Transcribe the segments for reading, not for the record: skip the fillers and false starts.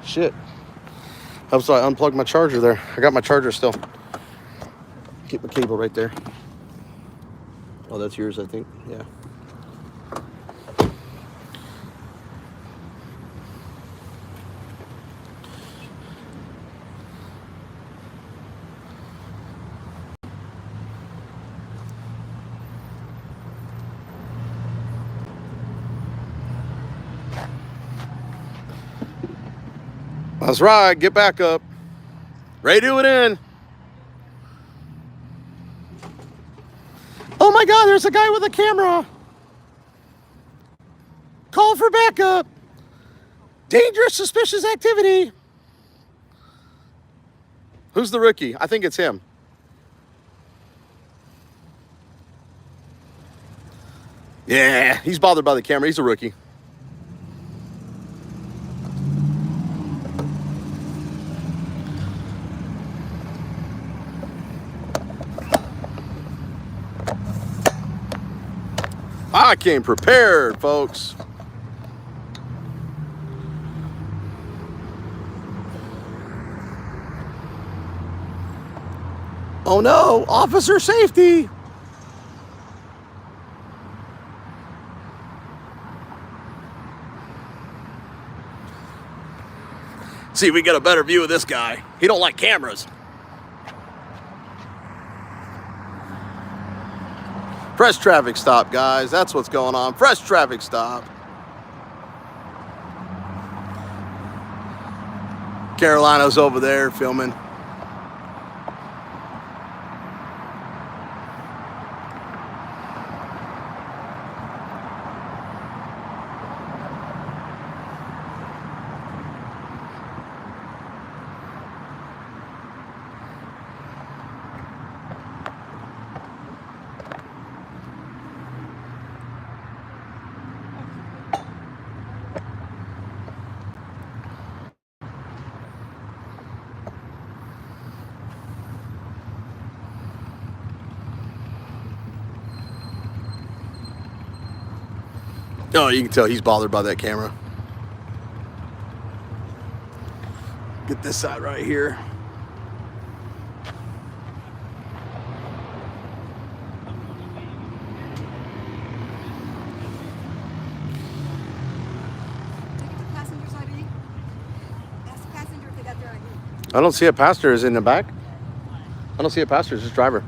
Shit. I'm sorry, I unplugged my charger there. I got my charger still. Keep my cable right there. Oh, that's yours, I think. Yeah. That's right. Get back up. Radio it in. Oh my God, there's a guy with a camera. Call for backup. Dangerous, suspicious activity. Who's the rookie? I think it's him. Yeah, he's bothered by the camera. He's a rookie. I came prepared, folks. Oh no, officer safety. See if we get a better view of this guy. He don't like cameras. Fresh traffic stop, guys. That's what's going on. Fresh traffic stop. Carolina's over there filming. Oh, you can tell he's bothered by that camera. Get this side right here. I don't see a passenger. Is in the back? I don't see a passenger. It's just driver.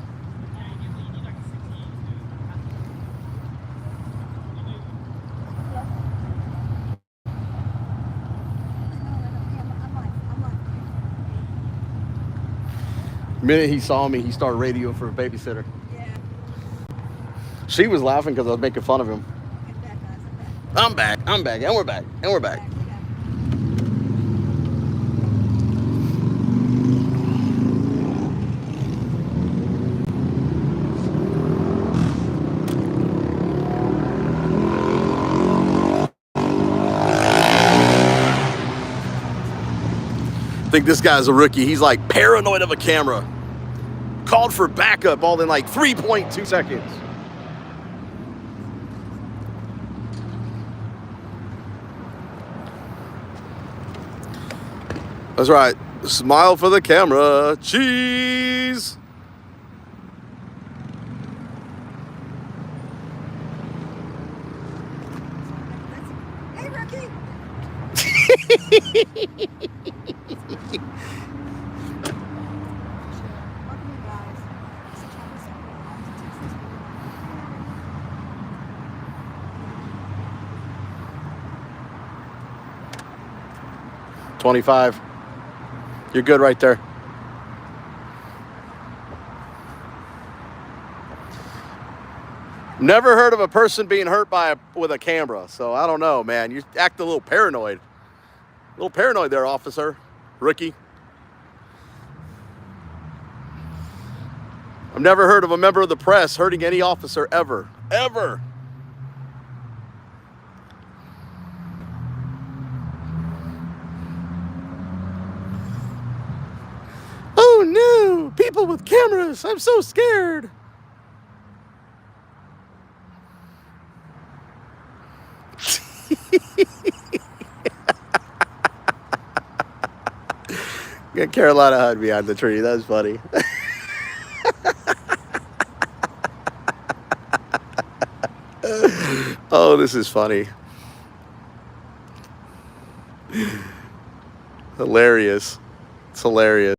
The minute he saw me, he started radio for a babysitter. Yeah. She was laughing because I was making fun of him. I'm back, and we're back, and we're back. I think this guy's a rookie. He's like paranoid of a camera. Called for backup all in like 3.2 seconds. That's right. Smile for the camera. Cheese. Hey, rookie. 25. You're good right there. Never heard of a person being hurt with a camera, so I don't know, man. You act a little paranoid. A little paranoid there, officer. Rookie. I've never heard of a member of the press hurting any officer ever. Ever. Oh no, people with cameras. I'm so scared. Carolina hide behind the tree. That's funny. Oh, this is funny. Hilarious. It's hilarious.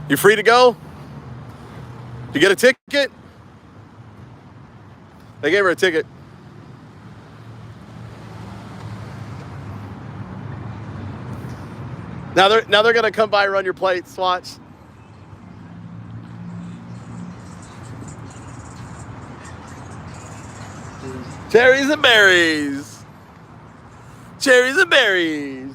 You free to go? You get a ticket? They gave her a ticket. Now they're gonna come by and run your plates. Watch. Cherries and berries. Cherries and berries.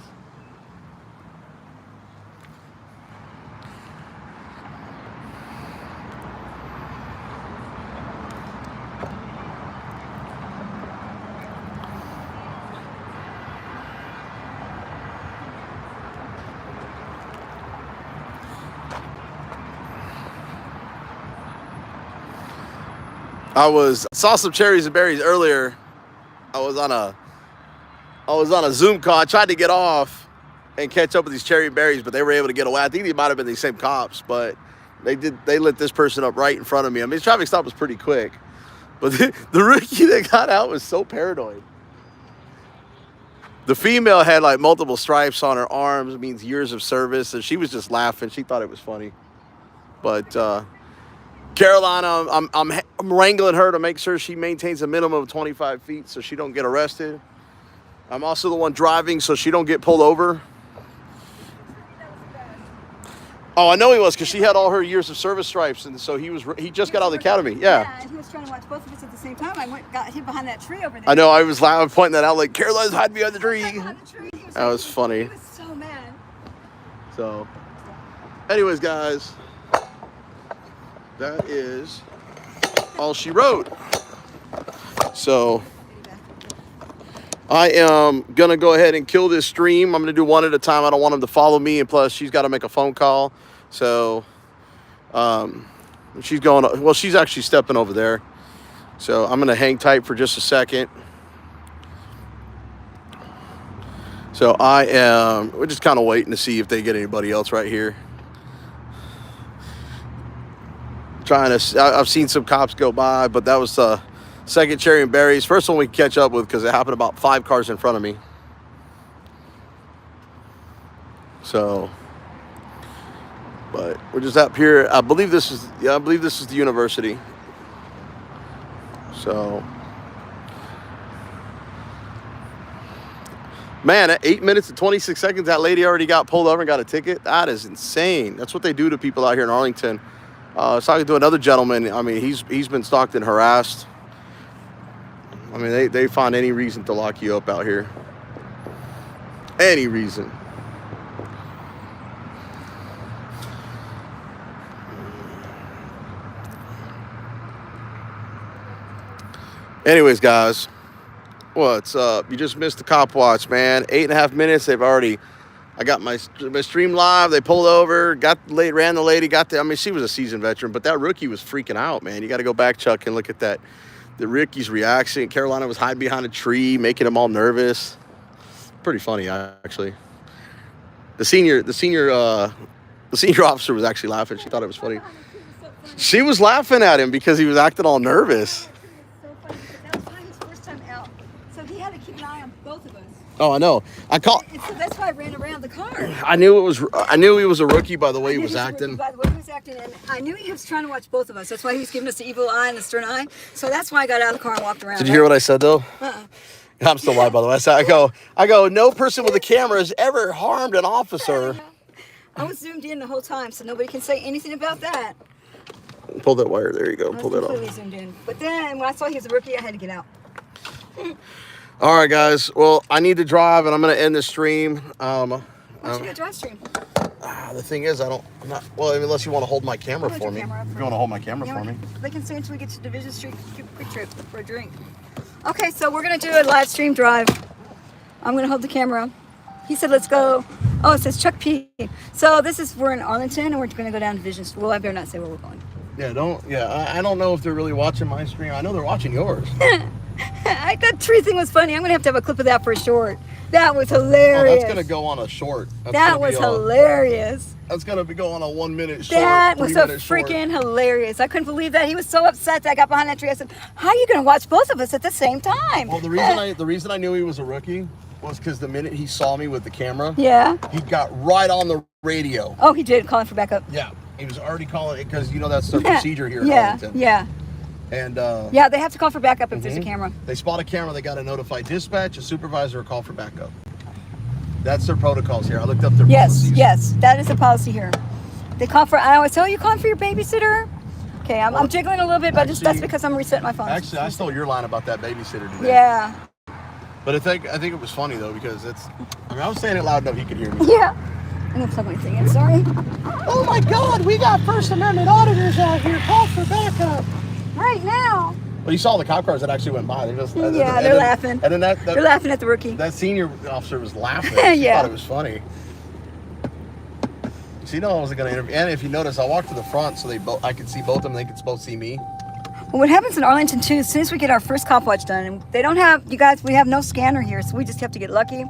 I saw some cherries and berries earlier. I was on a Zoom call. I tried to get off and catch up with these cherry and berries, but they were able to get away. I think they might have been the same cops, but they lit this person up right in front of me. I mean, the traffic stop was pretty quick, but the rookie that got out was so paranoid. The female had like multiple stripes on her arms. It means years of service, and she was just laughing. She thought it was funny, but. Carolina, I'm wrangling her to make sure she maintains a minimum of 25 feet so she don't get arrested. I'm also the one driving so she don't get pulled over. Oh, I know he was because she had all her years of service stripes, and so he just got out of the academy. Yeah, and he was trying to watch both of us at the same time. I got hid behind that tree over there. I know. I was pointing that out like Carolina's hiding behind the tree. That was He funny. was so mad. So, anyways, guys. That is all she wrote. So I am going to go ahead and kill this stream. I'm going to do one at a time. I don't want him to follow me. And plus, she's got to make a phone call. So she's going, well, she's actually stepping over there. So I'm going to hang tight for just a second. So we're just kind of waiting to see if they get anybody else right here. I've seen some cops go by, but that was the second cherry and berries. First one we can catch up with because it happened about 5 cars in front of me. So, but we're just up here. I believe this is the university. So, man, at 8 minutes and 26 seconds, that lady already got pulled over and got a ticket. That is insane. That's what they do to people out here in Arlington. I was talking to another gentleman. I mean, he's been stalked and harassed. I mean, they find any reason to lock you up out here. Any reason. Anyways, guys, what's up? You just missed the cop watch, man. 8.5 minutes. I got my stream live. They pulled over, ran the lady, I mean, she was a seasoned veteran, but that rookie was freaking out, man. You got to go back, Chuck, and look at that. The rookie's reaction. Carolina was hiding behind a tree, making them all nervous. Pretty funny, actually. The senior officer was actually laughing. She thought it was funny. She was laughing at him because he was acting all nervous. That was his first time out, so he had to keep an eye on both of us. Oh, I know. And so that's why I ran around the car. I knew he was a rookie by the way he was acting. By the way he was acting, and I knew he was trying to watch both of us. That's why he was giving us the evil eye and the stern eye. So that's why I got out of the car and walked around. Did you hear what I said though? I'm still live, by the way. I go. No person with a camera has ever harmed an officer. I was zoomed in the whole time, so nobody can say anything about that. Pull that wire. There you go. Pull that off. Completely zoomed in. But then when I saw he was a rookie, I had to get out. All right, guys. Well, I need to drive, and I'm going to end the stream. Why don't you get a drive stream? The thing is, unless you want to hold my camera for me. If you want to hold my camera for me. They can stay until we get to Division Street Quick Trip for a drink. Okay, so we're going to do a live stream drive. I'm going to hold the camera. He said, let's go. Oh, it says Chuck P. So we're in Arlington, and we're going to go down to Vision School. I better not say where we're going. Yeah, I don't know if they're really watching my stream. I know they're watching yours. That tree thing was funny. I'm going to have a clip of that for a short. That was hilarious. Oh, that's going to go on a short. That was hilarious. That's going to be going on a 1 minute short. That was so freaking hilarious. I couldn't believe that. He was so upset that I got behind that tree. I said, how are you going to watch both of us at the same time? Well, the reason I knew he was a rookie was because the minute he saw me with the camera, he got right on the radio. Oh, he did, calling for backup. Yeah, he was already calling it because that's their procedure here in Arlington. Yeah. And yeah, they have to call for backup if there's a camera. They spot a camera, they got to notify dispatch, a supervisor, or call for backup. That's their protocols here. I looked up their policies. Yes, that is a policy here. They call for. I always say, "Oh, you calling for your babysitter?" Okay, I'm jiggling a little bit, but that's because I'm resetting my phone. Actually, I stole your line about that babysitter today. Yeah. But I think it was funny though because I was saying it loud enough he could hear me. Yeah. I'm gonna plug my thing in. Sorry. Oh my God, we got First Amendment auditors out here. Call for backup. Right now. Well, you saw the cop cars that actually went by. They're just they're laughing. And then they're laughing at the rookie. That senior officer was laughing. She thought it was funny. So I wasn't gonna interview. And if you notice, I walked to the front so I could see both of them. They could both see me. Well, what happens in Arlington too? As soon as we get our first cop watch done, and they don't have we have no scanner here, so we just have to get lucky.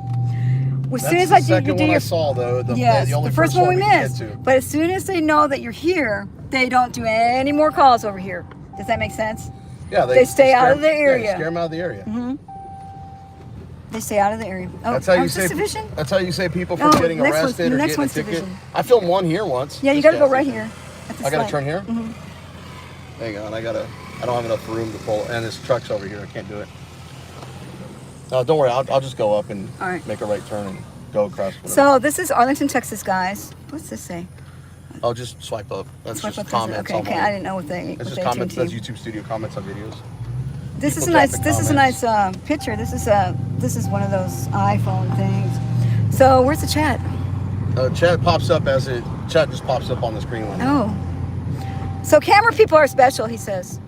As soon as the second one I saw though. The first one we missed. But as soon as they know that you're here, they don't do any more calls over here. Does that make sense? Yeah, they stay out of the area. Yeah, scare them out of the area. Mm-hmm. They stay out of the area. Oh, that's how you say. Division? That's how you say people from getting arrested or getting a ticket. Division. I filmed one here once. Yeah, you got to go right here. I got to turn here. Mm-hmm. Hang on, I don't have enough room to pull, and this truck's over here. I can't do it. Don't worry, I'll just go up and make a right turn and go across. Whatever. So this is Arlington, Texas, guys. What's this say? Oh, just swipe up. That's swipe just up comments. Okay, I didn't know what they. It's just comments. That's YouTube Studio comments on videos. This is a nice. This is a nice picture. This is one of those iPhone things. So where's the chat? Chat pops up chat just pops up on the screen. Oh. So camera people are special, he says.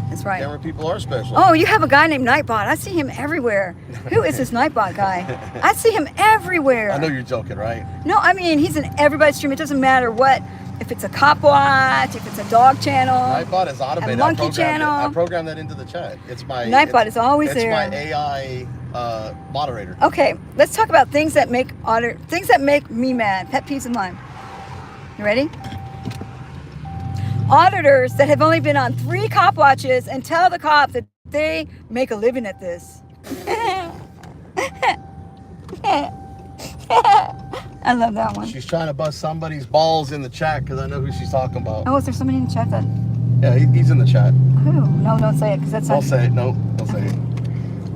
That's right. Camera people are special. Oh, you have a guy named Nightbot. I see him everywhere. Who is this Nightbot guy? I see him everywhere. I know you're joking, right? No, I mean, he's in everybody's stream. It doesn't matter what, if it's a cop watch, if it's a dog channel. Nightbot is automated. A monkey channel. I programmed that into the chat. Nightbot is always there. It's my AI moderator. Okay, let's talk about things that make me mad. Pet peeves of mine. You ready? Auditors that have only been on 3 cop watches and tell the cop that they make a living at this. I love that one. She's trying to bust somebody's balls in the chat because I know who she's talking about. Oh, is there somebody in the chat that? Yeah, he's in the chat. Who? No, don't say it because that's. I'll say it. No, don't say it.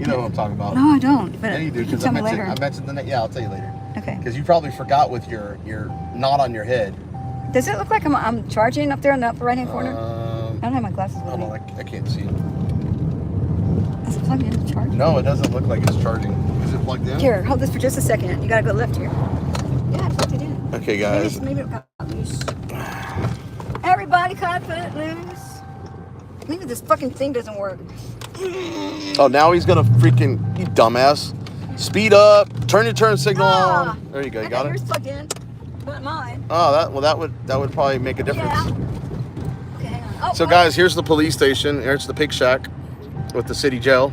You know who I'm talking about. No, I don't. But yeah, you do because I mentioned the name. Yeah, I'll tell you later. Okay. Because you probably forgot with your knot on your head. Does it look like I'm charging up there in the upper right hand corner? I don't have my glasses with me. Hold on, I can't see. Is it plugged in to charge? No, it doesn't look like it's charging. Is it plugged in? Here, hold this for just a second. You gotta go left here. Yeah, I plugged it in. Okay, guys. Maybe it got loose. Everybody cut it loose. Maybe this fucking thing doesn't work. Oh, now he's gonna freaking, you dumbass. Speed up, turn your turn signal on. There you go, you got it? Yours plugged in, but mine. Oh, that would probably make a difference. Yeah. Okay, hang on. So guys, here's the police station. Here's the pig shack with the city jail.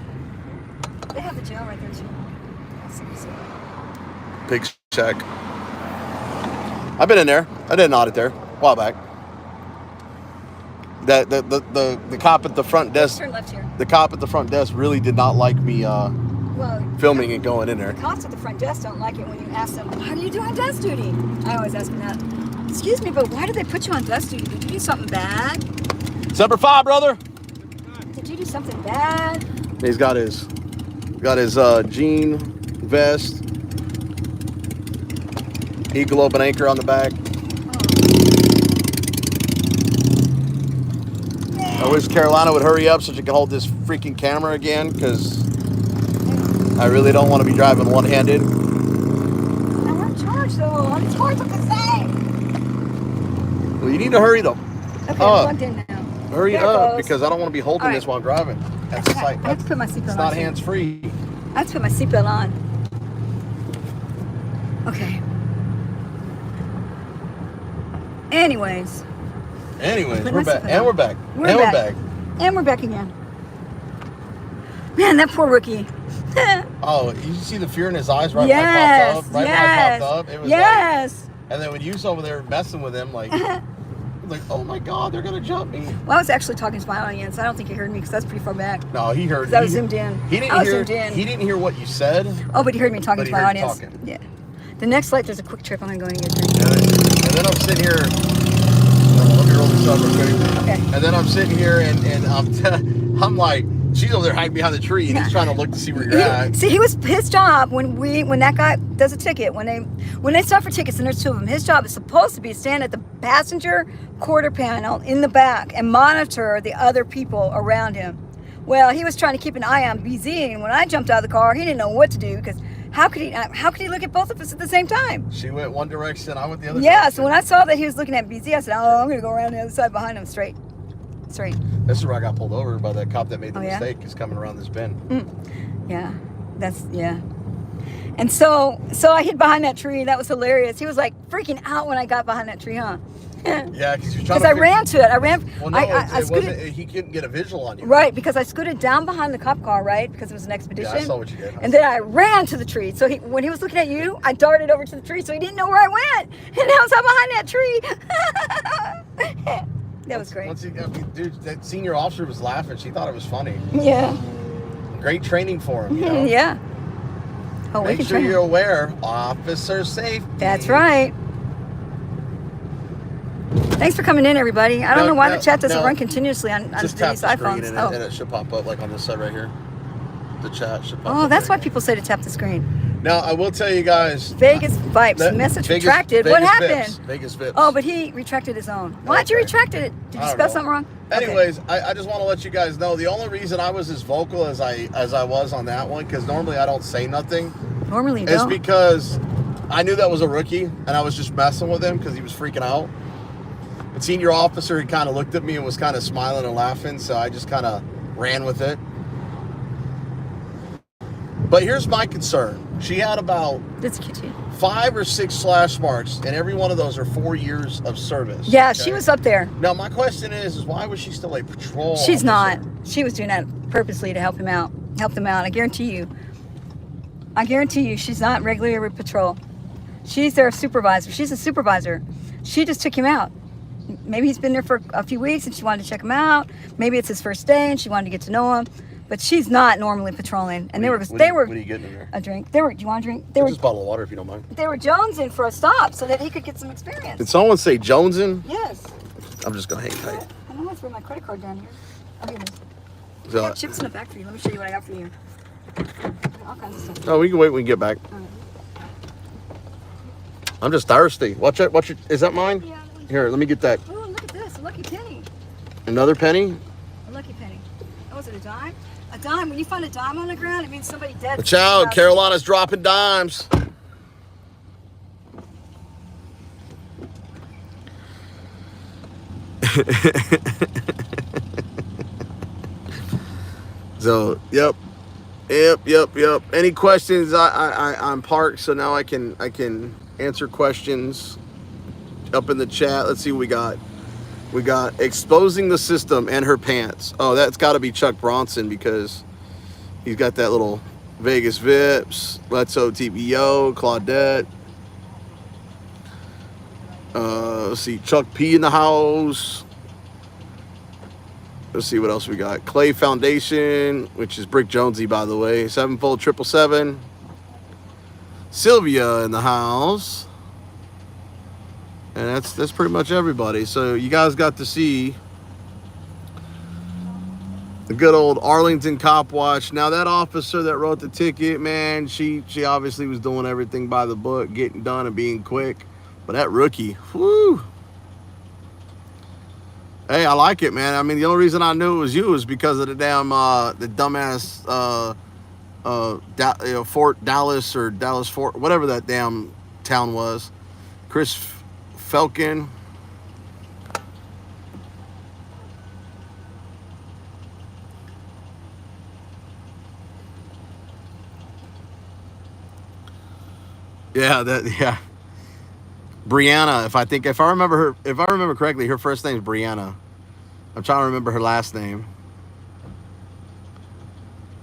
They have the jail right there too. Pig shack. I've been in there. I did an audit there a while back. The cop at the front desk. Turn left here. The cop at the front desk really did not like me filming and going in there. The cops at the front desk don't like it when you ask them, "How do you do on desk duty?" I always ask them that. Excuse me, but why did they put you on desk duty? Did you do something bad? Semper Fi, brother. Did you do something bad? He's got his jean vest, eagle open anchor on the back. I wish Carolina would hurry up so she can hold this freaking camera again, because I really don't want to be driving one-handed. I'm on charge though. I'm charged with the same. Well, you need to hurry though. Okay, I'm plugged in now. Hurry up, because I don't want to be holding this while I'm driving. I have to put my seatbelt on. It's not hands-free. I have to put my seatbelt on. Okay. Anyways. We're back. And we're back. We're and back. we're back. And we're back again. Man, that poor rookie. Oh, you see the fear in his eyes right Yes, when I popped up? Right yes, when I popped up? It was yes. like, and then when you was over there messing with him, like, like, oh my God, they're gonna jump me. Well, I was actually talking to my audience. I don't think he heard me because that's pretty far back. No, he heard. I was zoomed in. He didn't I was hear. zoomed in. He didn't hear what you said. Oh, but he heard me talking But to he my heard you audience. talking. Yeah. The next light, there's a quick trip. I'm going to go and get a drink. And then I'm sitting here. Let me roll this up real quick. Okay. And then I'm sitting here and I'm like, she's over there hiding behind the tree and he's trying to look to see where you're at. See, his job when that guy does a ticket, when they stop for tickets and there's two of them, his job is supposed to be stand at the passenger quarter panel in the back and monitor the other people around him. Well, he was trying to keep an eye on BZ, and when I jumped out of the car, he didn't know what to do because how could he look at both of us at the same time? She went one direction, I went the other Yeah, direction. so when I saw that he was looking at BZ, I said, oh, I'm going to go around the other side behind him straight. This is where I got pulled over by that cop that made the Oh, yeah? mistake. He's coming around this bend. Yeah, yeah. And so I hid behind that tree. That was hilarious. He was like freaking out when I got behind that tree, huh? Yeah, because you're trying to. Because I ran to it. Well, no, I scooted. wasn't, he couldn't get a visual on you. Right, because I scooted down behind the cop car, right? Because it was an expedition. Yeah, I saw what you did. And then I ran to the tree. So when he was looking at you, I darted over to the tree, so he didn't know where I went. And I was out behind that tree. That was great. Dude, that senior officer was laughing. She thought it was funny. Yeah. Great training for him. You know? Yeah. Oh, Make sure you're aware. Officer safety. That's right. Thanks for coming in, everybody. I don't know why the chat doesn't run continuously on just these tap the iPhones. screen and it should pop up like on this side right here. The chat should pop up. Oh, that's why right people say to tap the screen. Now, I will tell you guys. Vegas Vipes. Message retracted. What happened? Vegas Vips. Oh, but he retracted his own. Why'd you retract it? Did you spell something wrong? Anyways, I just want to let you guys know the only reason I was as vocal as I was on that one, because normally I don't say nothing. Normally you is don't. because I knew that was a rookie and I was just messing with him because he was freaking out. The senior officer, he kind of looked at me and was kind of smiling and laughing, so I just kind of ran with it. But here's my concern. She had about 5 or 6 slash marks, and every one of those are 4 years of service. Yeah, okay? she was up there. Now, my question is why was she still a patrol She's officer? not. She was doing that purposely to help him out. Help them out. I guarantee you, she's not regularly a patrol. She's their supervisor. She's a supervisor. She just took him out. Maybe he's been there for a few weeks and she wanted to check him out. Maybe it's his first day and she wanted to get to know him. But she's not normally patrolling. And What are you getting in there? A drink. Do you want a drink? Just a bottle of water if you don't mind. They were jonesing for a stop so that he could get some experience. Did someone say jonesing? Yes. I'm just gonna hang tight. I know I threw my credit card down here. Oh, here it is. So, I got chips in the back for you. Let me show you what I got for you. All kinds of stuff. oh, we can wait when we get back. I'm just thirsty. Watch it. Is that mine? Yeah. Here, let me get that. Oh, look at this. A lucky penny. Another penny? A lucky penny. Oh, was it a dime? A dime. When you find a dime on the ground, it means somebody dead. Watch out. Carolina's dropping dimes. So, yep. Any questions? I'm parked, so now I can answer questions up in the chat. Let's see what we got. We got exposing the system and her pants. Oh, that's got to be Chuck Bronson because he's got that little Vegas Vips, Let's OTBO, Claudette. Let's see, Chuck P in the house. Let's see what else we got. Clay Foundation, which is Brick Jonesy, by the way. 7-fold 777. Sylvia in the house. And that's pretty much everybody. So you guys got to see the good old Arlington Cop Watch. Now that officer that wrote the ticket, man, she obviously was doing everything by the book, getting done and being quick. But that rookie, whoo. Hey, I like it, man. I mean, the only reason I knew it was you is because of the damn, the dumbass, Fort Dallas or Dallas Fort, whatever that damn town was. Chris Felkin. Yeah, yeah. Brianna, if I remember correctly, her first name is Brianna. I'm trying to remember her last name.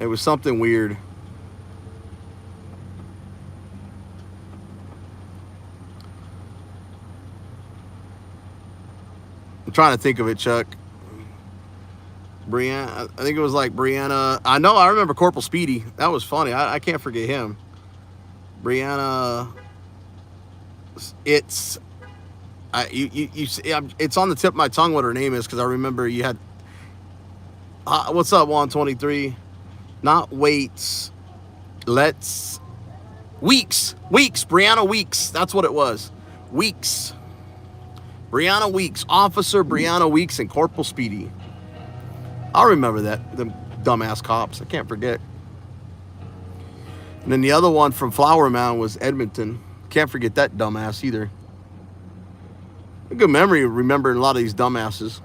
It was something weird. I'm trying to think of it, Chuck. Brianna, I think it was like Brianna. I remember Corporal Speedy. That was funny. I can't forget him. Brianna. It's it's on the tip of my tongue what her name is, because I remember you had. What's up, 123? Not Waits. Weeks. Brianna Weeks. That's what it was. Weeks. Brianna Weeks. Officer Brianna Weeks and Corporal Speedy. I'll remember that. Them dumbass cops. I can't forget. And then the other one from Flower Mound was Edmonton. Can't forget that dumbass either. A good memory of remembering a lot of these dumbasses.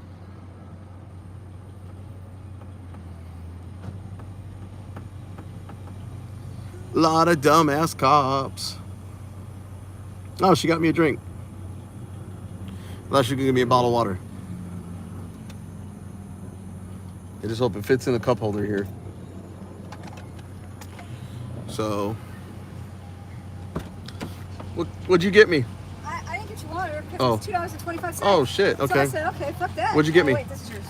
A lot of dumbass cops. Oh, she got me a drink. I thought she could give me a bottle of water. I just hope it fits in a cup holder here. So, what'd you get me? I didn't get you water Oh. because it's $2.25. Oh shit! Okay. So I said, okay, fuck that. What'd you get me? Wait, this is yours.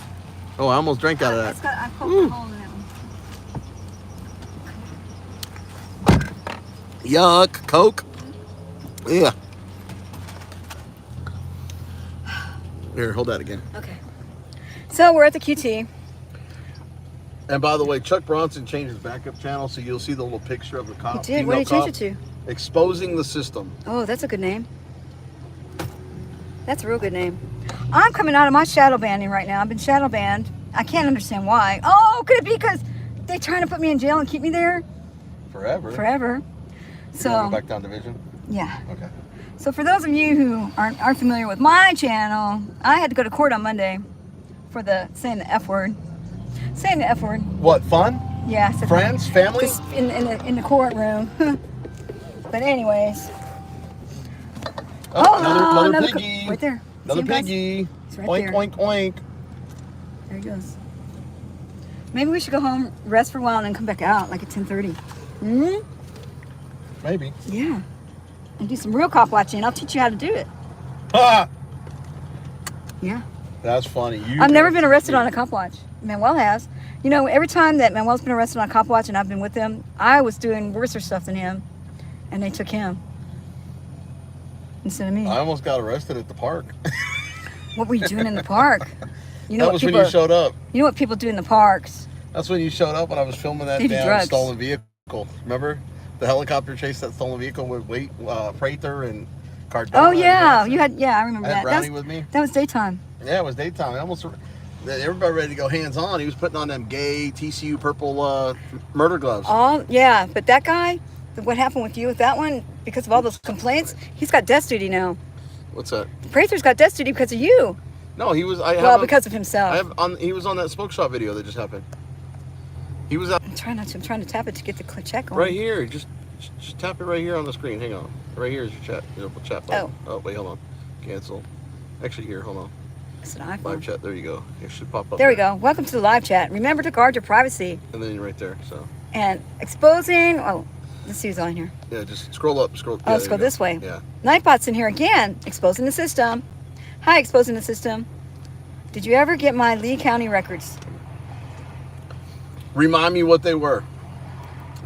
Oh, I almost drank out of It's that. got, I poked a hole in that one. Yuck! Coke. Yeah. Here, hold that again. Okay. So we're at the QT. And by the way, Chuck Bronson changed his backup channel, so you'll see the little picture of the cop. He did. What did he change it to? Exposing the system. Oh, that's a good name. That's a real good name. I'm coming out of my shadow banning right now. I've been shadow banned. I can't understand why. Oh, could it be because they're trying to put me in jail and keep me there Forever. forever? You So gonna go back down division. yeah. Okay. So for those of you who aren't familiar with my channel, I had to go to court on Monday for saying the F word. Saying the F word. What, fun? Yeah. I said Friends? Family? just in the courtroom. But anyways. Oh, another piggy. Right there. Another See him, guys? piggy. It's right Oink, there. oink, oink. There he goes. Maybe we should go home, rest for a while, and then come back out like at 10:30. Hmm? Maybe. Yeah. And do some real cop watching. I'll teach you how to do it. Ha! Yeah. That's funny. I've never been arrested on a cop watch. Manuel has. You know, every time that Manuel's been arrested on a cop watch and I've been with him, I was doing worse stuff than him, and they took him instead of me. I almost got arrested at the park. What were you doing in the park? You know That was when you showed up. You know what people do in the parks? That's when you showed up when I was filming that They do damn drugs. stolen vehicle. Remember? The helicopter chased that stolen vehicle with Prather and Cardona. Oh and yeah, everything. I remember I had that. Brownie with me. That was daytime. Yeah, it was daytime. Everybody ready to go hands on. He was putting on them gay TCU purple murder gloves. Yeah, but that guy, what happened with you with that one, because of all those complaints, he's got death duty now. What's that? Prather's got death duty because of you. No, he was. Because of himself. He was on that smoke shop video that just happened. He was out I'm trying to tap it to get the check on. right here. Just tap it right here on the screen. Hang on. Right here is your chat. Your chat button. Oh, wait, hold on. Cancel. Actually, here, hold on. It's an iPhone. Live chat. There you go. It should pop up. There we go. Welcome to the live chat. Remember to guard your privacy. And then right there. So. And exposing. Oh, let's see who's on here. Yeah, just scroll up. Scroll. Oh, let's go this way. Yeah. Nightbot's in here again. Exposing the system. Hi, exposing the system. Did you ever get my Lee County records? Remind me what they were.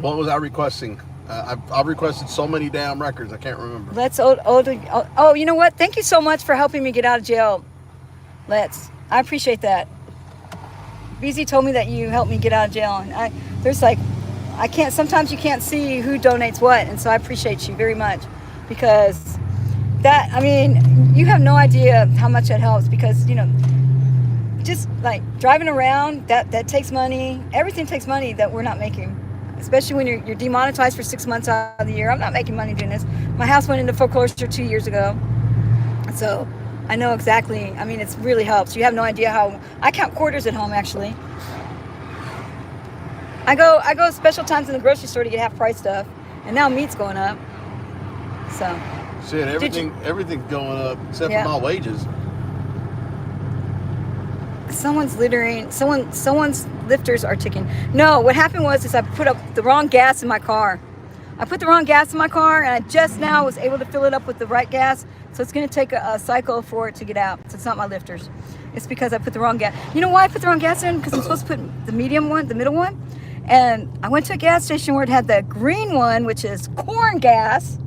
What was I requesting? I've requested so many damn records. I can't remember. Oh, you know what? Thank you so much for helping me get out of jail. I appreciate that. BZ told me that you helped me get out of jail, and sometimes you can't see who donates what, and so I appreciate you very much, because you have no idea how much that helps, because, just like driving around, that takes money. Everything takes money that we're not making, especially when you're demonetized for 6 months out of the year. I'm not making money doing this. My house went into foreclosure 2 years ago, so I know exactly. It really helps. You have no idea how. I count quarters at home, actually. I go special times in the grocery store to get half price stuff, and now meat's going up. So. Shit, everything's going up except for my wages. Someone's littering. Someone's lifters are ticking. No, what happened was I put up the wrong gas in my car. I put the wrong gas in my car, and I just now was able to fill it up with the right gas. So it's going to take a cycle for it to get out. So it's not my lifters. It's because I put the wrong gas. You know why I put the wrong gas in? Because I'm supposed to put the medium one, the middle one. And I went to a gas station where it had the green one, which is corn gas,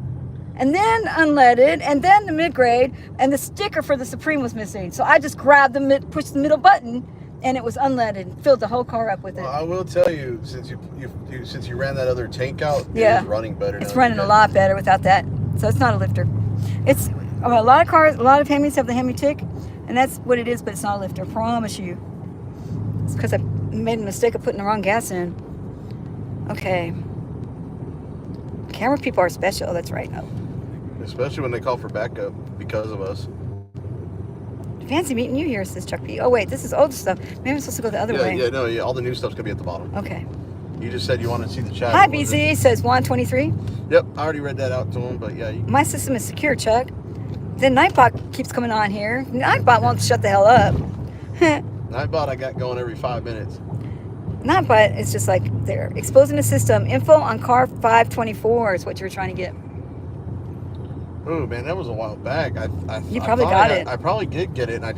and then unleaded, and then the mid-grade, and the sticker for the Supreme was missing. So I just grabbed pushed the middle button, and it was unleaded. Filled the whole car up with it. Well, I will tell you, since you ran that other tank out, it is running better. It's running a lot better without that. So it's not a lifter. It's a lot of cars, a lot of Hemis have the Hemi tick, and that's what it is, but it's not a lifter. I promise you. It's because I made a mistake of putting the wrong gas in. Okay. Camera people are special. Oh, that's right. Oh. Especially when they call for backup because of us. Fancy meeting you here, says Chuck P. Oh, wait, this is old stuff. Maybe I'm supposed to go the other way. Yeah, all the new stuff's going to be at the bottom. Okay. You just said you wanted to see the chat. Hi, BZ, says 123. Yep, I already read that out to him, but yeah. My system is secure, Chuck. The Nightbot keeps coming on here. Nightbot won't shut the hell up. Nightbot I got going every 5 minutes. Nightbot is just like they're exposing the system. Info on car 524 is what you were trying to get. Oh man, that was a while back. You probably got it. I probably did get it, and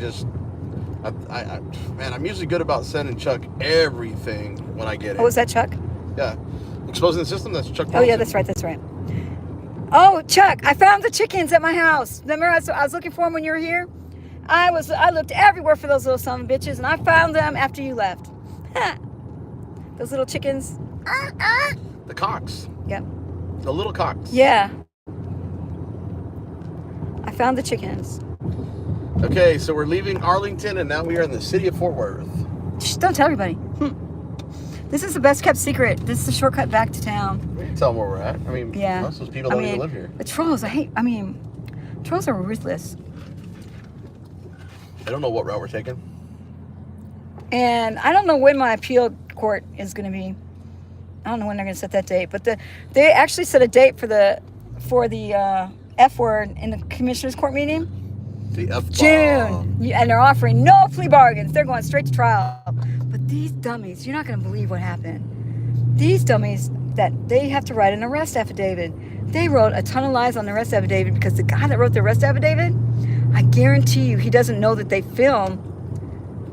man, I'm usually good about sending Chuck everything when I get it. Oh, was that Chuck? Yeah. Exposing the system, that's Chuck. Oh yeah, that's right. Oh, Chuck, I found the chickens at my house. Remember I was looking for them when you were here? I looked everywhere for those little son of bitches, and I found them after you left. Those little chickens. The cocks. Yep. The little cocks. Yeah. I found the chickens. Okay, so we're leaving Arlington, and now we are in the city of Fort Worth. Shh, don't tell everybody. This is the best kept secret. This is the shortcut back to town. We can tell them where we're at. I mean, most of those people don't even live here. The trolls, trolls are ruthless. I don't know what route we're taking. And I don't know when my appeal court is going to be. I don't know when they're going to set that date. But they actually set a date for the F word in the commissioner's court meeting. The F-bomb. June. And they're offering no plea bargains. They're going straight to trial. But these dummies, you're not going to believe what happened. These dummies, that they have to write an arrest affidavit. They wrote a ton of lies on the arrest affidavit because the guy that wrote the arrest affidavit, I guarantee you, he doesn't know that they film.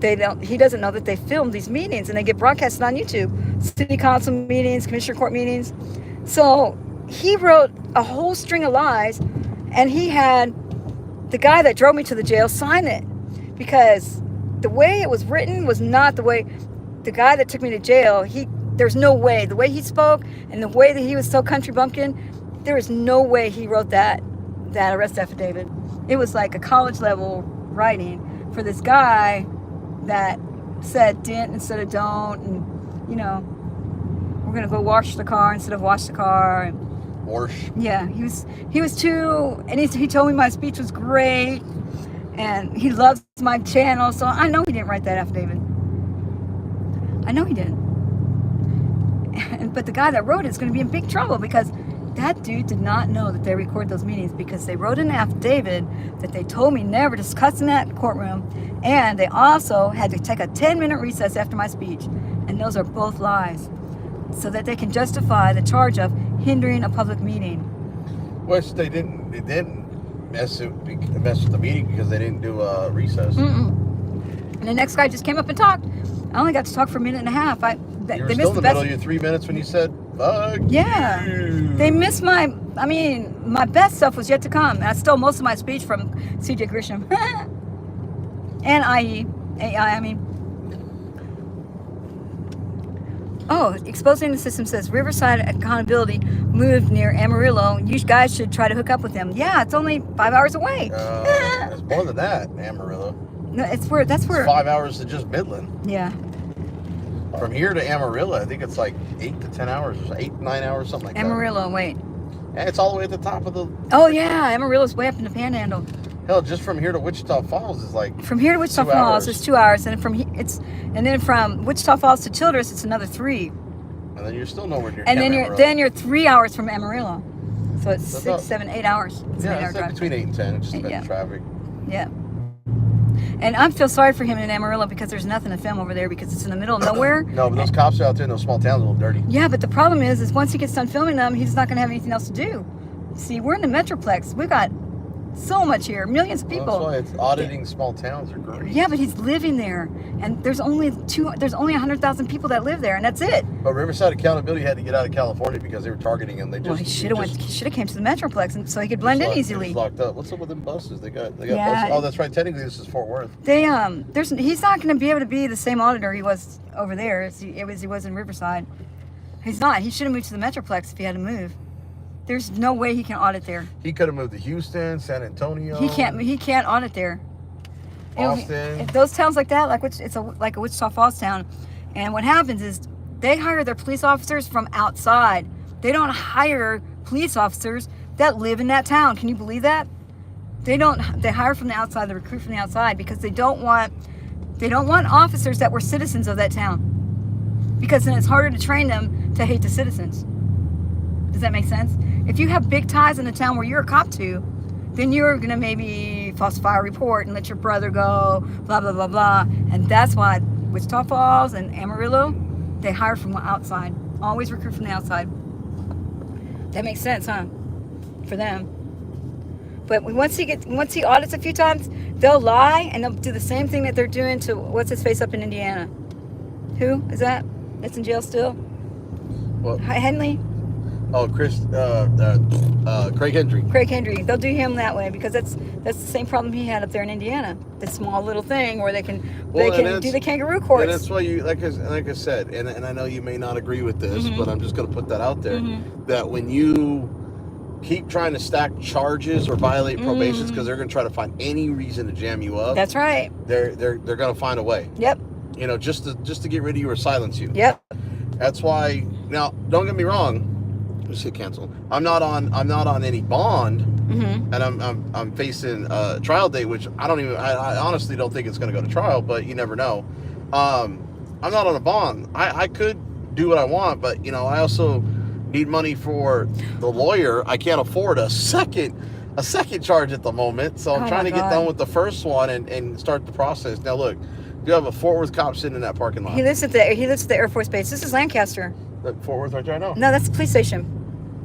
He doesn't know that they film these meetings and they get broadcasted on YouTube. City council meetings, commissioner court meetings. So he wrote a whole string of lies, and he had the guy that drove me to the jail sign it, because the way it was written was not the way the guy that took me to jail. There's no way, the way he spoke and the way that he was so country bumpkin, there is no way he wrote that arrest affidavit. It was like a college level writing for this guy that said didn't instead of don't, and we're gonna go wash the car instead of wash the car. And Wash. Yeah, he was too, and he told me my speech was great, and he loves my channel. So I know he didn't write that affidavit. I know he didn't. But the guy that wrote it is going to be in big trouble, because that dude did not know that they record those meetings, because they wrote an affidavit that they told me never to discuss in that courtroom, and they also had to take a 10-minute recess after my speech, and those are both lies, so that they can justify the charge of hindering a public meeting. Which they didn't mess with the meeting because they didn't do a recess. And the next guy just came up and talked. I only got to talk for a minute and a half. You were still in the middle of your 3 minutes when you said, fuck you. They missed my best stuff was yet to come. And I stole most of my speech from CJ Grisham. And AI. Oh, exposing the system says Riverside Accountability moved near Amarillo. You guys should try to hook up with them. Yeah, it's only 5 hours away. It's more than that, Amarillo. No, that's where. It's 5 hours to just Midland. Yeah. From here to Amarillo, I think it's like 8 to 10 hours, or 8 to 9 hours, something like Amarillo, wait. And it's all the way at the top of the. Oh yeah, Amarillo's way up in the Panhandle. Hell, just from here to Wichita Falls is like. From here to Wichita Falls is 2 hours, and from Wichita Falls to Childress, it's another 3. And then you're still nowhere near. And then you're 3 hours from Amarillo. So it's 6, 7, 8 hours. It's an 8 Yeah, hour it's like drive. between 8 and 10. It just depends Yeah. on traffic. Yeah. And I feel sorry for him in Amarillo because there's nothing to film over there because it's in the middle of nowhere. No, but those cops out there in those small towns are a little dirty. Yeah, but the problem is once he gets done filming them, he's not going to have anything else to do. See, we're in the Metroplex. We've got so much here, millions of people. Well, that's why it's auditing small towns are great. Yeah, but he's living there, and there's only 100,000 people that live there, and that's it. But Riverside Accountability had to get out of California because they were targeting him. They just Well, he should have came to the Metroplex, and so he could blend in easily. He's locked up. What's up with them buses? They got Yeah. buses. Oh, that's right. Technically, this is Fort Worth. He's not going to be able to be the same auditor he was over there as he was in Riverside. He's not. He should have moved to the Metroplex if he had to move. There's no way he can audit there. He could have moved to Houston, San Antonio. He can't audit there. Austin. Those towns like that, like a Wichita Falls town, and what happens is they hire their police officers from outside. They don't hire police officers that live in that town. Can you believe that? They hire from the outside. They recruit from the outside because they don't want officers that were citizens of that town, because then it's harder to train them to hate the citizens. Does that make sense? If you have big ties in the town where you're a cop to, then you're going to maybe falsify a report and let your brother go, blah, blah, blah, blah. And that's why Wichita Falls and Amarillo, they hire from outside. Always recruit from the outside. That makes sense, huh? For them. But once he audits a few times, they'll lie and they'll do the same thing that they're doing to what's his face up in Indiana. Who is that? That's in jail still? What? Henley? Oh, Craig Hendry. Craig Hendry. They'll do him that way because that's the same problem he had up there in Indiana. The small little thing where they can do the kangaroo courts. And that's why you like I said, and I know you may not agree with this, but I'm just going to put that out there, that when you keep trying to stack charges or violate probations because they're going to try to find any reason to jam you up. That's right. They're going to find a way. Yep. You know, just to get rid of you or silence you. Yep. That's why. Now, don't get me wrong. Let's hit cancel. I'm not on any bond, and I'm facing a trial date, which I honestly don't think it's going to go to trial, but you never know. I'm not on a bond. I could do what I want, but you know, I also need money for the lawyer. I can't afford a second charge at the moment, so I'm trying to get done with the first one and start the process. Now look, you have a Fort Worth cop sitting in that parking lot. He lives at the Air Force Base. This is Lancaster. Fort Worth right there, I know. No, that's the police station.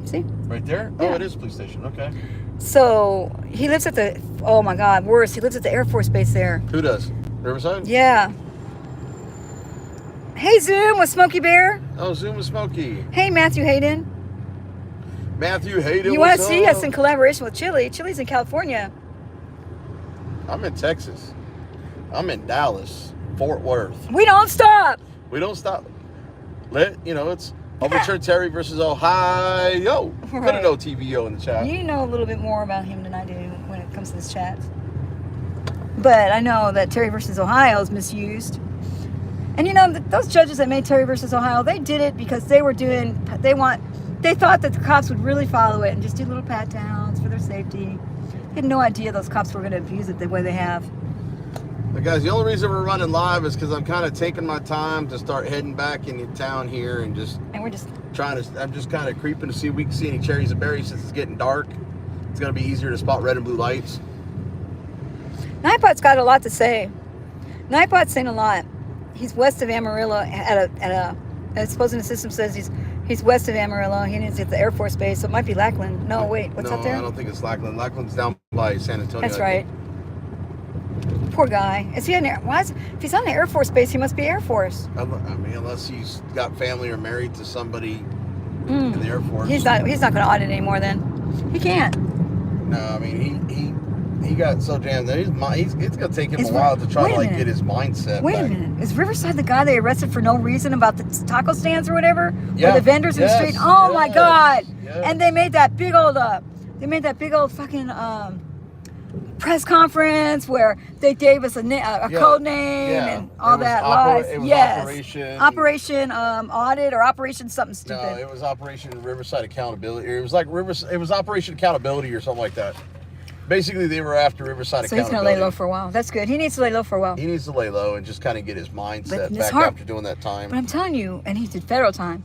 See? Right there? Yeah. Oh, it is a police station. Okay. So he lives at the, oh my God, worse. He lives at the Air Force Base there. Who does? Riverside? Yeah. Hey, Zoom with Smokey Bear. Oh, Zoom with Smokey. Hey, Matthew Hayden. Matthew Hayden. You want to see us in collaboration with Chili? Chili's in California. I'm in Texas. I'm in Dallas, Fort Worth. We don't stop. We don't stop. It's Overturn Terry versus Ohio. Put an OTVO in the chat. You know a little bit more about him than I do when it comes to this chat. But I know that Terry versus Ohio is misused. And you know, those judges that made Terry versus Ohio, they did it because they thought that the cops would really follow it and just do little pat downs for their safety. They had no idea those cops were going to abuse it the way they have. But guys, the only reason we're running live is because I'm kind of taking my time to start heading back into town here and we're just trying to. I'm just kind of creeping to see if we can see any cherries and berries since it's getting dark. It's going to be easier to spot red and blue lights. Nightbot's got a lot to say. Nightbot's saying a lot. He's west of Amarillo supposing the system says he's west of Amarillo. He is at the Air Force Base, so it might be Lackland. No, wait, what's up there? No, I don't think it's Lackland. Lackland's down by San Antonio. That's right. Poor guy. Is he if he's on the Air Force Base, he must be Air Force. I mean, unless he's got family or married to somebody in the Air Force. He's not going to audit anymore then. He can't. No, I mean, he got so jammed that it's going to take him a while to try to get his mindset Wait back. a minute. Is Riverside the guy they arrested for no reason about the taco stands or whatever? Yeah. Or the vendors in the street? Oh my God. Yes. And they made that big old fucking press conference where they gave us a code name and all that lies. It was Operation Audit or Operation something stupid. No, it was Operation Riverside Accountability. It was Operation Accountability or something like that. Basically, they were after Riverside Accountability. So he's going to lay low for a while. That's good. He needs to lay low for a while. He needs to lay low and just kind of get his mindset back after doing that time. But I'm telling you, and he did federal time,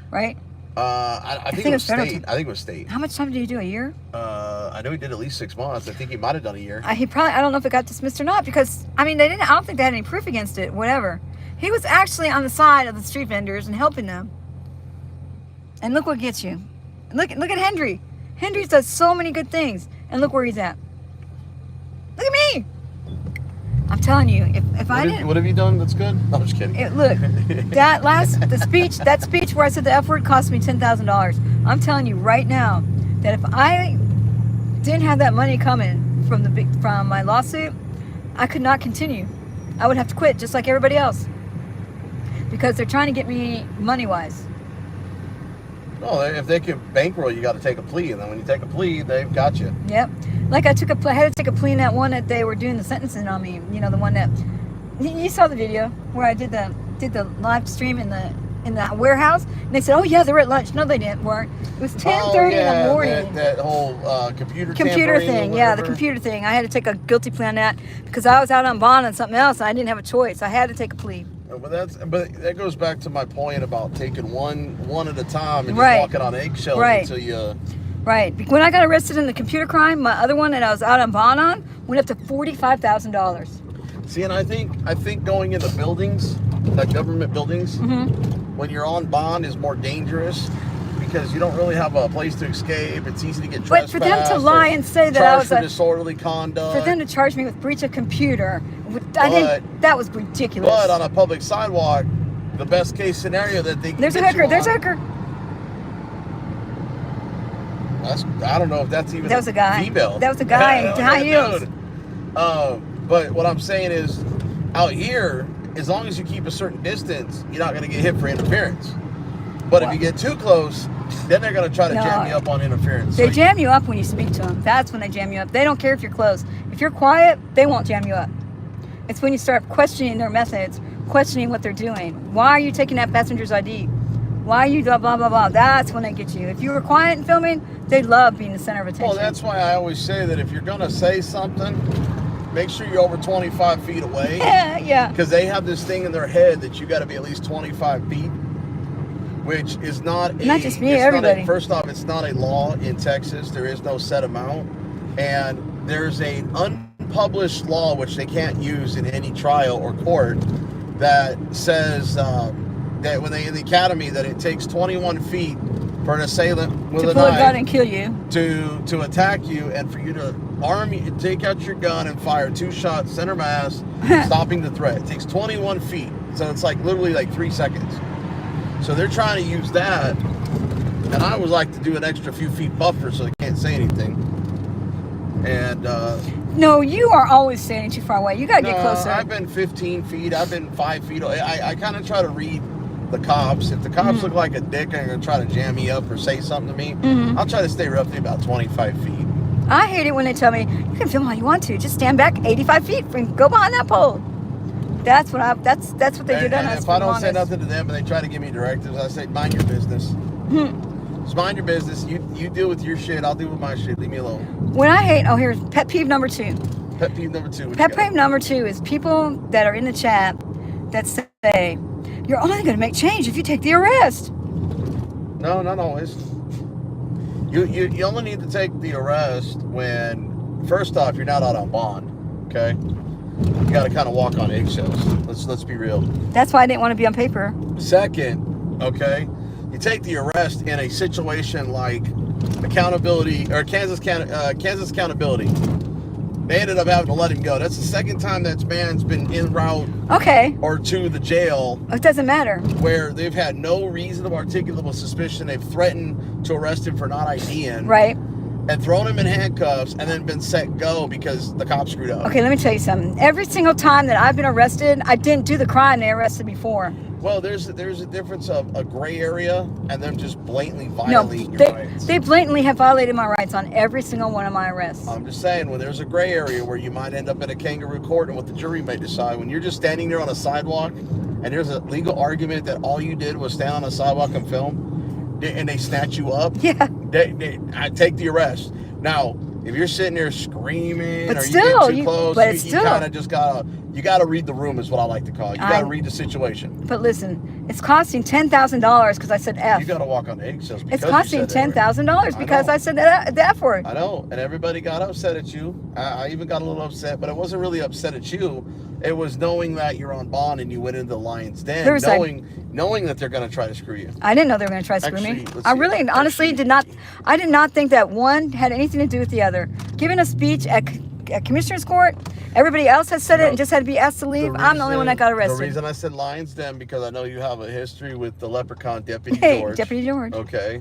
right? I think it was state. I think it was state. How much time did he do? A year? I know he did at least 6 months. I think he might have done a year. I don't know if it got dismissed or not, because I mean, I don't think they had any proof against it. Whatever. He was actually on the side of the street vendors and helping them. And look what gets you. Look at Hendry. Hendry does so many good things, and look where he's at. Look at me. I'm telling you, if I didn't. What have you done that's good? No, I'm just kidding. Look, that speech where I said the F word cost me $10,000. I'm telling you right now that if I didn't have that money coming from my lawsuit, I could not continue. I would have to quit just like everybody else, because they're trying to get me money-wise. Well, if they can bankroll, you got to take a plea, and then when you take a plea, they've got you. Yep. Like I had to take a plea in that one that they were doing the sentencing on me. You know, the one that you saw the video where I did the live stream in the warehouse, and they said, "Oh yeah, they were at lunch." No, they weren't. It was 10:30 in the morning. That whole computer thing. Yeah, the computer thing. I had to take a guilty plea on that because I was out on bond on something else, and I didn't have a choice. I had to take a plea. But that goes back to my point about taking one at a time and just walking on eggshells until you. Right. When I got arrested in the computer crime, my other one that I was out on bond on went up to $45,000. See, and I think going into buildings, like government buildings, when you're on bond is more dangerous because you don't really have a place to escape. It's easy to get trespassed. But for them to lie and say that I was for disorderly conduct, for them to charge me with breach of computer, I think that was ridiculous. But on a public sidewalk, the best case scenario that they can there's a hooker. There's a hooker. I don't know if that's even that was a guy. Female. That was a guy in high heels. But what I'm saying is, out here, as long as you keep a certain distance, you're not going to get hit for interference. But if you get too close, then they're going to try to jam you up on interference. They jam you up when you speak to them. That's when they jam you up. They don't care if you're close. If you're quiet, they won't jam you up. It's when you start questioning their methods, questioning what they're doing. Why are you taking that passenger's ID? Why are you blah, blah, blah, blah? That's when they get you. If you were quiet and filming, they love being the center of attention. Well, that's why I always say that if you're going to say something, make sure you're over 25 feet away. Yeah. Because they have this thing in their head that you got to be at least 25 feet, which is not just me, everybody. First off, it's not a law in Texas. There is no set amount. And there's an unpublished law, which they can't use in any trial or court, that says that when they in the academy that it takes 21 feet for an assailant with to pull a gun and kill you, to attack you, and for you to take out your gun and fire 2 shots center mass, stopping the threat. It takes 21 feet, so it's like literally like 3 seconds. So they're trying to use that, and I would like to do an extra few feet buffer so they can't say anything. And no, you are always standing too far away. You gotta get closer. I've been 15 feet. I've been 5 feet. I kind of try to read the cops. If the cops look like a dick and are going to try to jam me up or say something to me, I'll try to stay roughly about 25 feet. I hate it when they tell me, you can film all you want to. Just stand back 85 feet and go behind that pole. That's what they do to us. And if I don't say nothing to them and they try to give me directives, I say, mind your business. Just mind your business. You deal with your shit. I'll deal with my shit. Leave me alone. When I hate, here's pet peeve number 2. Pet peeve number 2. Pet peeve number 2 is people that are in the chat that say, you're only going to make change if you take the arrest. No, not always. You only need to take the arrest when, first off, you're not out on bond. Okay, you got to kind of walk on eggshells. Let's be real. That's why I didn't want to be on paper. Second, okay, you take the arrest in a situation like accountability or Kansas accountability. They ended up having to let him go. That's the second time that man's been en route or to the jail. It doesn't matter. Where they've had no reasonable articulable suspicion. They've threatened to arrest him for not IDing. Right. And thrown him in handcuffs and then been set go because the cops screwed up. Okay, let me tell you something. Every single time that I've been arrested, I didn't do the crime they arrested me for. Well, there's a difference of a gray area and them just blatantly violating your rights. They blatantly have violated my rights on every single one of my arrests. I'm just saying, when there's a gray area where you might end up in a kangaroo court and what the jury may decide, when you're just standing there on a sidewalk and there's a legal argument that all you did was stand on a sidewalk and film, and they snatch you up, yeah, I take the arrest. Now, If you're sitting there screaming But or still, you get too close, but it's you still- kind of just gotta read the room is what I like to call it. You gotta read the situation. But listen, it's costing $10,000 because I said F. You gotta walk on eggshells because It's costing you said that word. $10,000 because I said the F word. I know, and everybody got upset at you. I even got a little upset, but it wasn't really upset at you. It was knowing that you're on bond and you went into the lion's den, knowing that they're going to try to screw you. I didn't know they were going to try to screw me. I really, honestly, did not. I did not think that one had anything to do with the other. Giving a speech at Commissioner's Court, everybody else has said it and just had to be asked to leave. I'm the only one that got arrested. The reason I said lion's den because I know you have a history with the leprechaun Deputy George. Deputy George. Okay.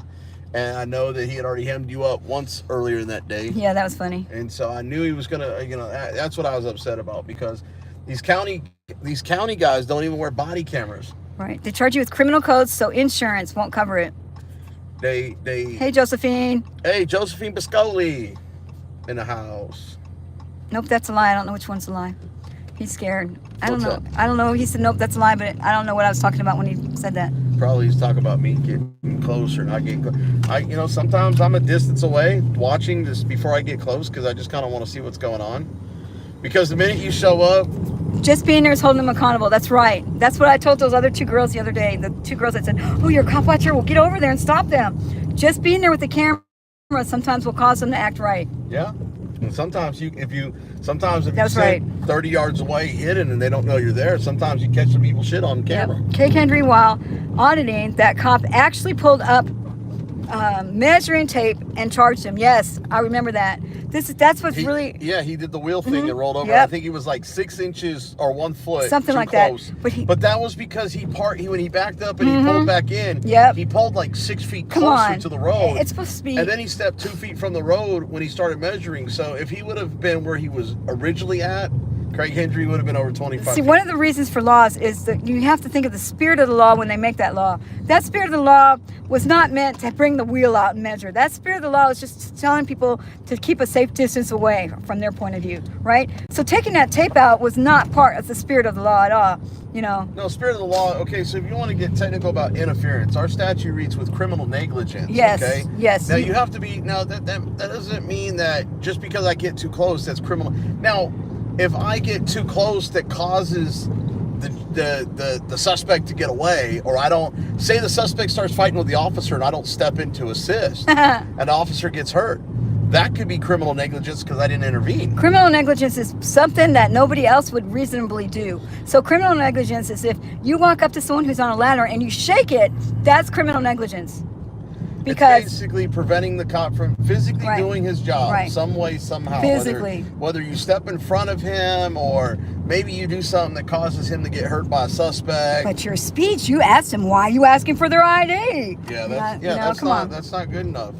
And I know that he had already hemmed you up once earlier in that day. Yeah, that was funny. And so I knew he was going to, that's what I was upset about because these county guys don't even wear body cameras. Right. They charge you with criminal codes, so insurance won't cover it. Hey, Josephine. Hey, Josephine Biscoli in the house. Nope, that's a lie. I don't know which one's a lie. He's scared. I don't know. I don't know. He said, nope, that's a lie, but I don't know what I was talking about when he said that. Probably he's talking about me getting closer, not getting close. Sometimes I'm a distance away watching this before I get close because I just kind of want to see what's going on. Because the minute you show up, just being there is holding them accountable. That's right. That's what I told those other two girls the other day. The two girls that said, oh, you're a cop watcher. Well, get over there and stop them. Just being there with the camera sometimes will cause them to act right. Yeah. And sometimes if you That's sit right. 30 yards away hidden and they don't know you're there, sometimes you catch some evil shit on camera. Yep. Kay Kendry, while auditing, that cop actually pulled up measuring tape and charged him. Yes, I remember that. That's what's really... Yeah, he did the wheel thing and rolled over. Yep. I think he was like 6 inches or 1 foot. Something too like close. that. But that was because when he backed up and he pulled back in, he pulled like 6 feet closer to the road. It's supposed to be... And then he stepped 2 feet from the road when he started measuring. So if he would have been where he was originally at, Craig Hendry would have been over 25 See, feet. one of the reasons for laws is that you have to think of the spirit of the law when they make that law. That spirit of the law was not meant to bring the wheel out and measure. That spirit of the law is just telling people to keep a safe distance away from their point of view, right? So taking that tape out was not part of the spirit of the law at all, No, spirit of the law, okay, so if you want to get technical about interference, our statute reads with criminal negligence, yes, okay? Yes. Now, you have to be, that doesn't mean that just because I get too close, that's criminal. Now, if I get too close that causes the suspect to get away, or I don't, say the suspect starts fighting with the officer and I don't step in to assist, and the officer gets hurt, that could be criminal negligence because I didn't intervene. Criminal negligence is something that nobody else would reasonably do. So criminal negligence is if you walk up to someone who's on a ladder and you shake it, that's criminal negligence. Because it's basically preventing the cop from physically doing his job some way, somehow. Physically. Whether you step in front of him or maybe you do something that causes him to get hurt by a suspect. But your speech, you asked him, why are you asking for their ID? That's not good enough,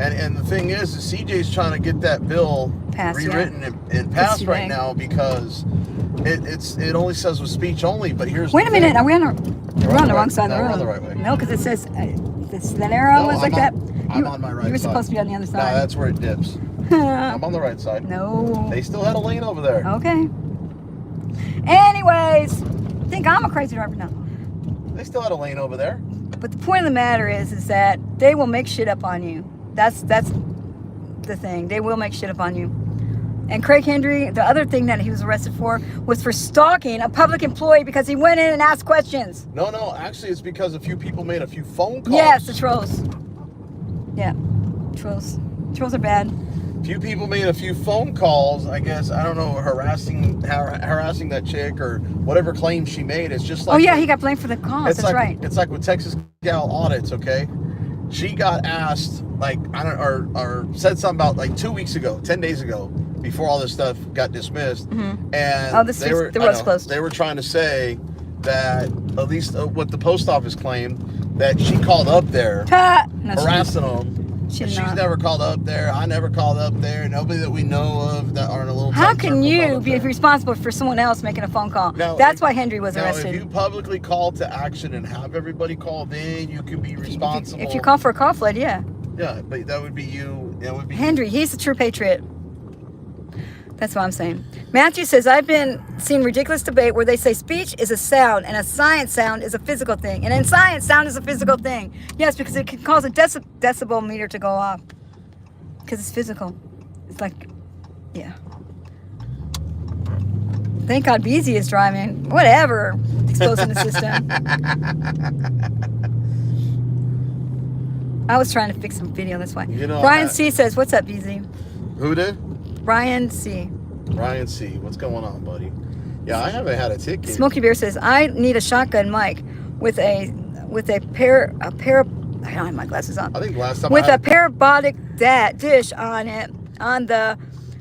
And the thing is CJ's trying to get that bill rewritten and passed right now because it only says with speech only. But here's wait a minute, are we on the wrong side of the road? We're on the right way. No, because it says that arrow was like that. I'm on my right side. You were supposed to be on the other side. No, that's where it dips. I'm on the right side. No. They still had a lane over there. Okay. Anyways, I think I'm a crazy driver now. They still had a lane over there. But the point of the matter is that they will make shit up on you. That's the thing. They will make shit up on you. And Craig Hendry, the other thing that he was arrested for was for stalking a public employee because he went in and asked questions. No, actually it's because a few people made a few phone calls. Yes, the trolls. Yeah, trolls. Trolls are bad. Few people made a few phone calls, I guess, I don't know, harassing that chick or whatever claim she made. It's just like... Oh yeah, he got blamed for the calls, that's right. It's like with Texas Gal audits, okay? She got asked, or said something about 2 weeks ago, 10 days ago, before all this stuff got dismissed. Mm-hmm. And the road's closed. They were trying to say that, at least what the post office claimed, that she called up there harassing them. She's never called up there. I never called up there. Nobody that we know of that aren't a little... How can you be responsible for someone else making a phone call? That's why Hendry was arrested. If you publicly call to action and have everybody called in, you can be responsible. If you call for a call flood, yeah. Yeah, but that would be you. That would be Hendry. He's a true patriot. That's what I'm saying. Matthew says, I've been seeing ridiculous debate where they say speech is a sound and a science sound is a physical thing. And in science, sound is a physical thing. Yes, because it can cause a decibel meter to go off. Because it's physical. It's like, yeah. Thank God BZ is driving. Whatever. Exposing the system. I was trying to fix some video, that's why. You know, Brian C says, what's up, BZ? Who did? Brian C. Brian C. What's going on, buddy? Yeah, I haven't had a ticket. Smokey Bear says, I need a shotgun mic with a pair of, I don't have my glasses on. I think last time with a parabolic dish on it, on the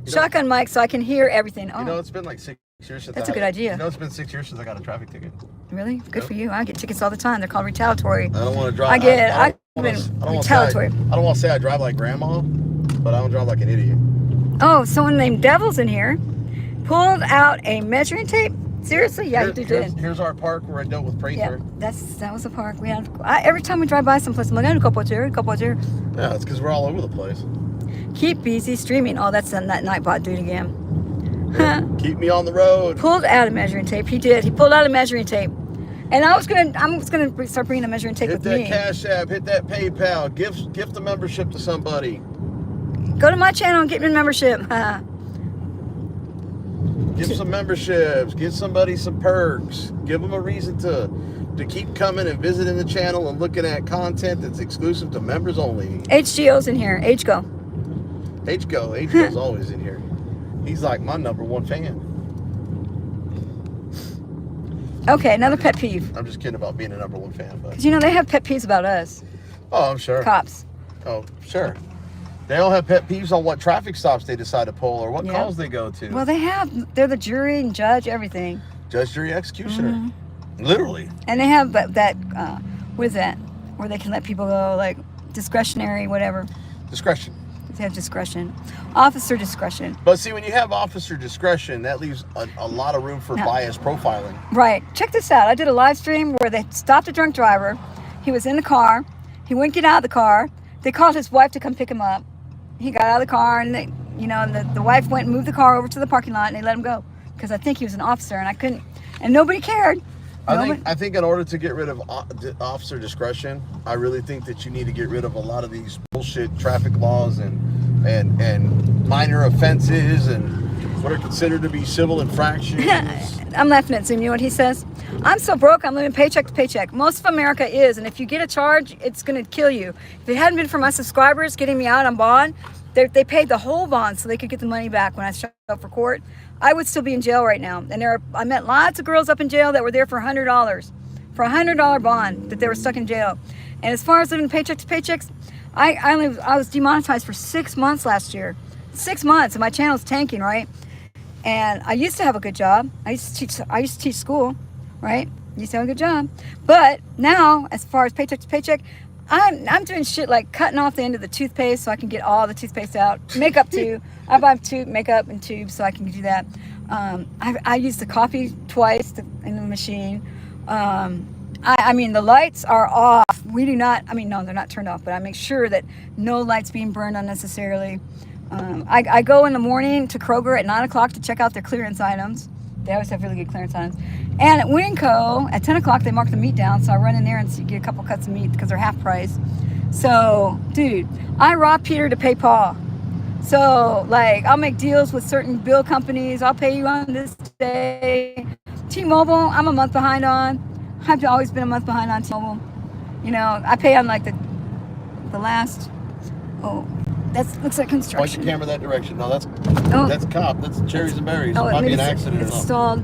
shotgun mic, so I can hear everything. Oh, You know, it's been like 6 years since that's a good idea. You know, it's been 6 years since I got a traffic ticket. Really? Good for you. I get tickets all the time. They're called retaliatory. I don't want to drive. I get I retaliatory. don't want to say I drive like grandma, but I don't drive like an idiot. Oh, someone named Devil's in here. Pulled out a measuring tape. Seriously? Yeah, you did. Here's our park where I dealt with Prather. Yeah, that was a park. We had every time we drive by someplace, I'm like, I had a couple here, a couple here. Yeah, it's because we're all over the place. Keep busy streaming. Oh, that's that Nightbot dude again. Keep me on the road. Pulled out a measuring tape. He did. He pulled out a measuring tape. And I'm gonna start bringing a measuring tape with me. Hit that Cash App, hit that PayPal, gift the membership to somebody. Go to my channel and get me a membership. Give some memberships, give somebody some perks, give them a reason to keep coming and visiting the channel and looking at content that's exclusive to members only. HGO's in here. HGO. HGO's always in here. He's like my #1 fan. Okay, another pet peeve. I'm just kidding about being a #1 fan, but Because you know they have pet peeves about us. oh, I'm sure. Cops. Oh, sure. They all have pet peeves on what traffic stops they decide to pull or what calls they go to. Well, they're the jury and judge, everything. Judge, jury, executioner. Literally. And they have that what is that? Where they can let people go, like discretionary, whatever. Discretion. They have discretion. Officer discretion. But see, when you have officer discretion, that leaves a lot of room for bias profiling. Right. Check this out. I did a live stream where they stopped a drunk driver. He was in the car. He wouldn't get out of the car. They called his wife to come pick him up. He got out of the car, and the wife went and moved the car over to the parking lot, and they let him go because I think he was an officer, and I couldn't, and nobody cared. I think in order to get rid of officer discretion, I really think that you need to get rid of a lot of these bullshit traffic laws and minor offenses and what are considered to be civil infractions. I'm laughing at Zoom. You know what he says? I'm so broke, I'm living paycheck to paycheck. Most of America is, and if you get a charge, it's going to kill you. If it hadn't been for my subscribers getting me out on bond, they paid the whole bond so they could get the money back when I showed up for court, I would still be in jail right now. And I met lots of girls up in jail that were there for $100, for a $100 bond, that they were stuck in jail. And as far as living paycheck to paychecks, I was demonetized for 6 months last year. 6 months, and my channel's tanking, right? And I used to have a good job. I used to teach school, right? Used to have a good job. But now, as far as paycheck to paycheck, I'm doing shit like cutting off the end of the toothpaste so I can get all the toothpaste out. Makeup too. I buy makeup and tubes so I can do that. I use the coffee twice in the machine. I mean, the lights are off. We do not, no, they're not turned off, but I make sure that no lights being burned unnecessarily. I go in the morning to Kroger at 9 o'clock to check out their clearance items. They always have really good clearance items. And at Winco, at 10 o'clock, they mark the meat down, so I run in there and get a couple cuts of meat because they're half price. So, dude, I rob Peter to pay Paul. So, like, I'll make deals with certain bill companies. I'll pay you on this day. T-Mobile, I'm a month behind on. I've always been a month behind on T-Mobile. You know, I pay on, like, the last... Oh, that looks like construction. Point your camera that direction. No, that's a cop. That's cherries and berries. Oh, it might be an it's accident. It's stalled.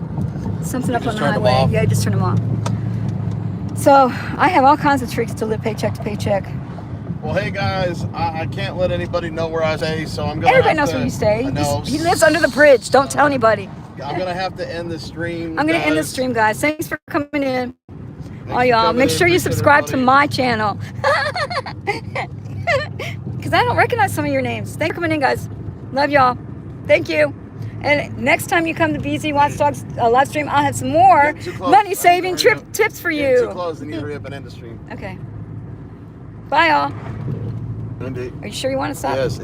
Something up on the turn them highway. off. Yeah, I just turned them off. So I have all kinds of tricks to live paycheck to paycheck. Well, hey guys, I can't let anybody know where I stay, so I'm gonna. Everybody knows where you stay. I know. He lives under the bridge. Don't tell anybody. I'm gonna have to end the stream. I'm gonna end the stream, guys. Thanks for coming in. All y'all, make sure you subscribe to my channel. Because I don't recognize some of your names. Thanks for coming in, guys. Love y'all. Thank you. And next time you come to BZ Watchdogs live stream, I'll have some more money-saving tips for you. Too close, and you hurry up and end the stream. Okay. Bye, y'all. Indeed. Are you sure you want to stop? Yes.